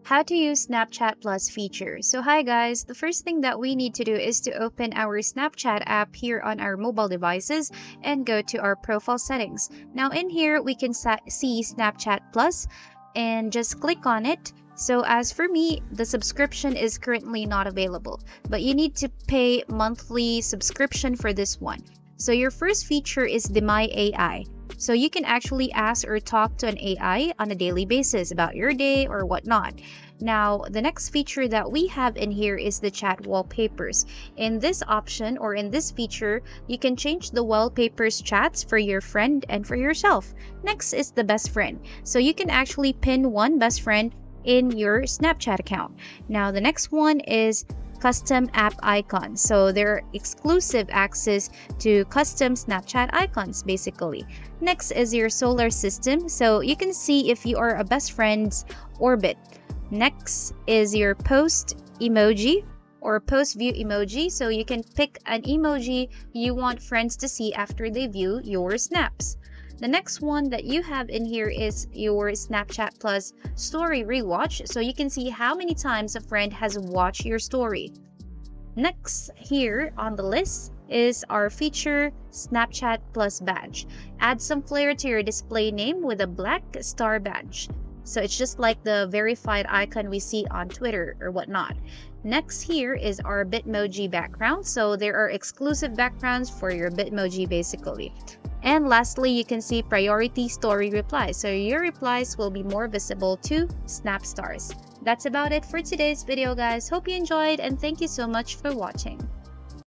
How to use Snapchat Plus feature. So hi guys, the first thing that we need to do is to open our Snapchat app here on our mobile devices and go to our profile settings. Now in here we can see Snapchat Plus and just click on it. So as for me, the subscription is currently not available, but you need to pay monthly subscription for this one. So your first feature is the My AI. So you can actually ask or talk to an AI on a daily basis about your day or whatnot. Now, the next feature that we have in here is the chat wallpapers. In this option or in this feature, you can change the wallpapers chats for your friend and for yourself. Next is the best friend. So you can actually pin one best friend in your Snapchat account. Now, the next one is custom app icons. So there are exclusive access to custom Snapchat icons basically. Next is your solar system. So you can see if you are a best friend's orbit. Next is your post emoji or post view emoji. So you can pick an emoji you want friends to see after they view your snaps. The next one that you have in here is your Snapchat Plus story rewatch, so you can see how many times a friend has watched your story. Next here on the list is our feature Snapchat Plus badge. Add some flair to your display name with a black star badge. So it's just like the verified icon we see on Twitter or whatnot. Next here is our Bitmoji background. So there are exclusive backgrounds for your Bitmoji basically. And lastly, you can see priority story replies. So your replies will be more visible to Snapstars. That's about it for today's video, guys. Hope you enjoyed and thank you so much for watching.